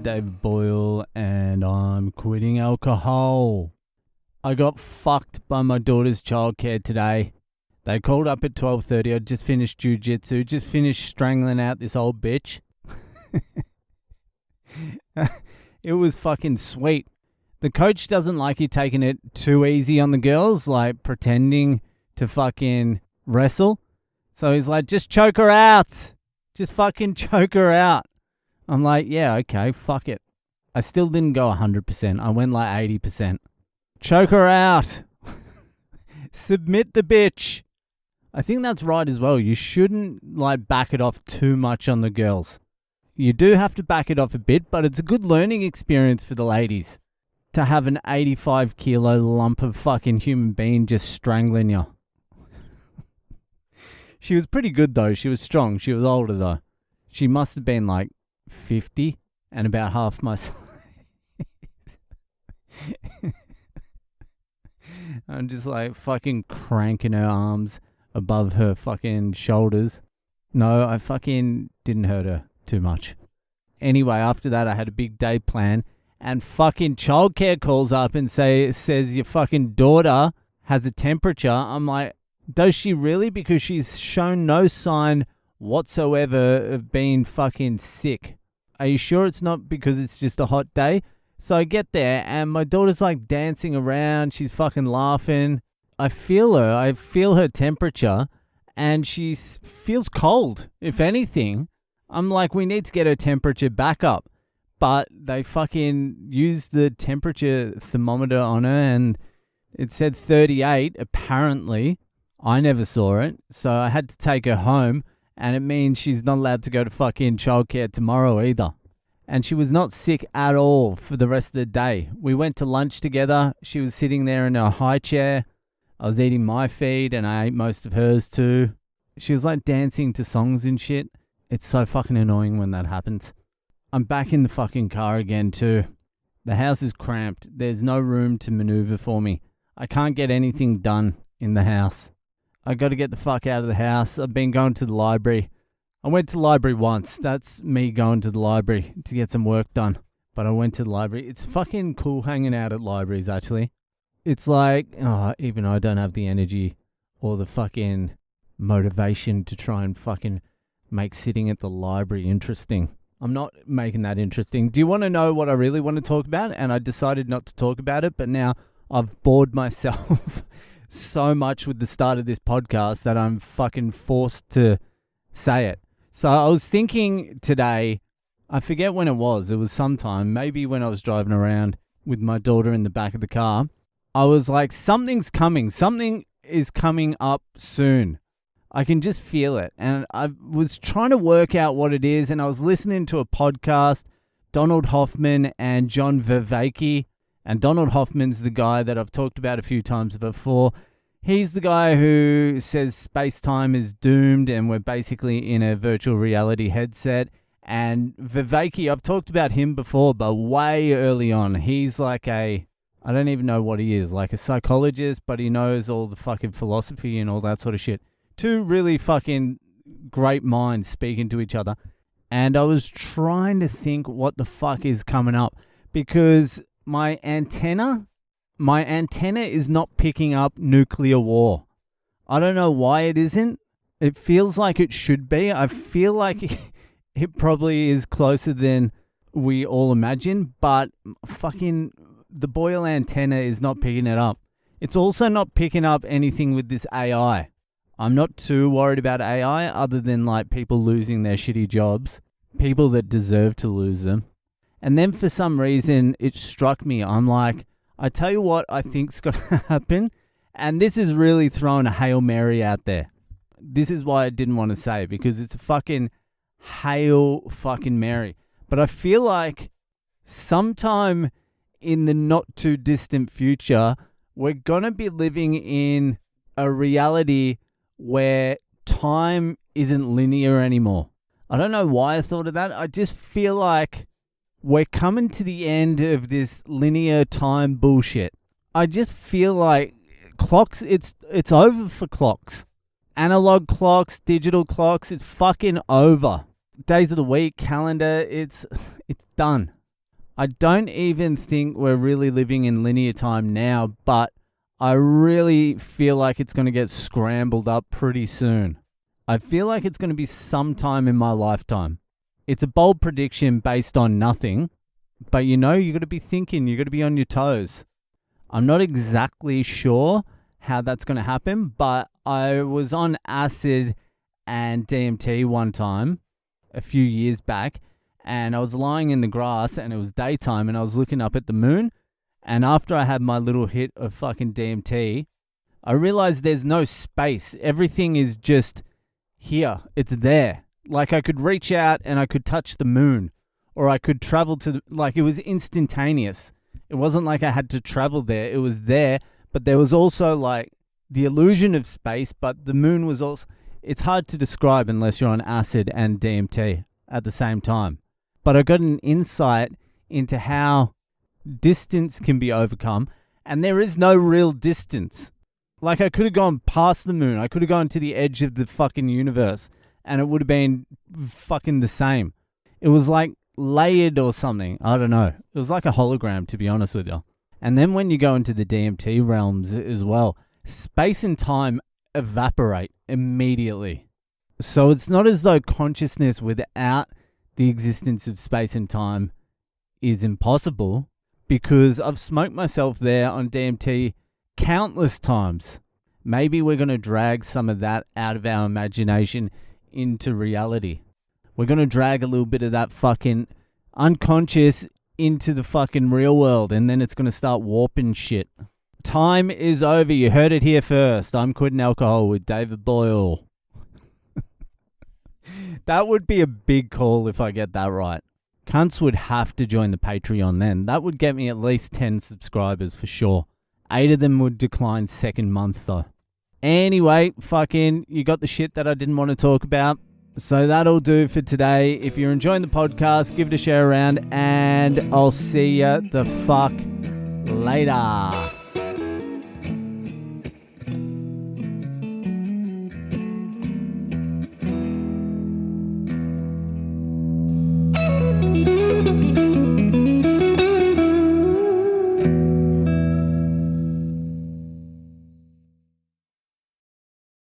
I'm Dave Boyle and I'm quitting alcohol. I got fucked by my daughter's childcare today. They called up at 12:30. I just finished Jiu Jitsu, just finished strangling out this old bitch. It was fucking sweet. The coach doesn't like you taking it too easy on the girls, like pretending to fucking wrestle. So he's like, just choke her out. Just fucking choke her out. I'm like, yeah, okay, fuck it. I still didn't go 100%. I went like 80%. Choke her out. Submit the bitch. I think that's right as well. You shouldn't like back it off too much on the girls. You do have to back it off a bit, but it's a good learning experience for the ladies to have an 85 kilo lump of fucking human being just strangling you. She was pretty good though. She was strong. She was older though. She must have been like 50 and about half my size. I'm just like fucking cranking her arms above her fucking shoulders. No, I fucking didn't hurt her too much. Anyway, after that, I had a big day plan, and fucking childcare calls up and says your fucking daughter has a temperature. I'm like, does she really? Because she's shown no sign whatsoever of being fucking sick. Are you sure it's not because it's just a hot day? So I get there and my daughter's like dancing around. She's fucking laughing. I feel her. I feel her temperature and she feels cold, if anything. I'm like, we need to get her temperature back up. But they fucking used the temperature thermometer on her and it said 38 apparently. I never saw it. So I had to take her home and it means she's not allowed to go to fucking childcare tomorrow either. And she was not sick at all for the rest of the day. We went to lunch together. She was sitting there in her high chair. I was eating my feed and I ate most of hers too. She was like dancing to songs and shit. It's so fucking annoying when that happens. I'm back in the fucking car again too. The house is cramped. There's no room to maneuver for me. I can't get anything done in the house. I got to get the fuck out of the house. I've been going to the library. I went to the library once. That's me going to the library to get some work done. But I went to the library. It's fucking cool hanging out at libraries, actually. It's like, even I don't have the energy or the fucking motivation to try and fucking make sitting at the library interesting. I'm not making that interesting. Do you want to know what I really want to talk about? And I decided not to talk about it, but now I've bored myself so much with the start of this podcast that I'm fucking forced to say it. So I was thinking today, I forget when it was sometime, maybe when I was driving around with my daughter in the back of the car. I was like, something's coming. Something is coming up soon. I can just feel it. And I was trying to work out what it is. And I was listening to a podcast, Donald Hoffman and John Vervaeke. And Donald Hoffman's the guy that I've talked about a few times before. He's the guy who says space-time is doomed and we're basically in a virtual reality headset. And Vervaeke, I've talked about him before, but way early on. He's like I don't even know what he is, like a psychologist, but he knows all the fucking philosophy and all that sort of shit. Two really fucking great minds speaking to each other. And I was trying to think what the fuck is coming up because my antenna is not picking up nuclear war. I don't know why it isn't. It feels like it should be. I feel like it probably is closer than we all imagine, but fucking the Boyle antenna is not picking it up. It's also not picking up anything with this AI. I'm not too worried about AI other than like people losing their shitty jobs, people that deserve to lose them. And then for some reason it struck me. I'm like, I tell you what I think's going to happen. And this is really throwing a Hail Mary out there. This is why I didn't want to say it because it's a fucking Hail fucking Mary. But I feel like sometime in the not too distant future, we're going to be living in a reality where time isn't linear anymore. I don't know why I thought of that. I just feel like we're coming to the end of this linear time bullshit. I just feel like clocks, it's over for clocks. Analog clocks, digital clocks, it's fucking over. Days of the week, calendar, it's done. I don't even think we're really living in linear time now, but I really feel like it's going to get scrambled up pretty soon. I feel like it's going to be sometime in my lifetime. It's a bold prediction based on nothing, but you got to be thinking, you got to be on your toes. I'm not exactly sure how that's going to happen, but I was on acid and DMT one time a few years back, and I was lying in the grass and it was daytime and I was looking up at the moon, and after I had my little hit of fucking DMT, I realized there's no space. Everything is just here. It's there. Like I could reach out and I could touch the moon, or I could travel to, like it was instantaneous. It wasn't like I had to travel there. It was there, but there was also like the illusion of space, but the moon was also, it's hard to describe unless you're on acid and DMT at the same time. But I got an insight into how distance can be overcome, and there is no real distance. Like I could have gone past the moon. I could have gone to the edge of the fucking universe and it would have been fucking the same. It was like layered or something. I don't know. It was like a hologram, to be honest with you. And then when you go into the DMT realms as well, space and time evaporate immediately. So it's not as though consciousness without the existence of space and time is impossible, because I've smoked myself there on DMT countless times. Maybe we're going to drag some of that out of our imagination into reality. We're going to drag a little bit of that fucking unconscious into the fucking real world, and then it's going to start warping shit. Time is over. You heard it here first. I'm quitting alcohol with David Boyle. That would be a big call if I get that right. Cunts would have to join the Patreon then. That would get me at least 10 subscribers for sure. 8 of them would decline second month though. Anyway, fucking, you got the shit that I didn't want to talk about. So that'll do for today. If you're enjoying the podcast, give it a share around, and I'll see ya the fuck later.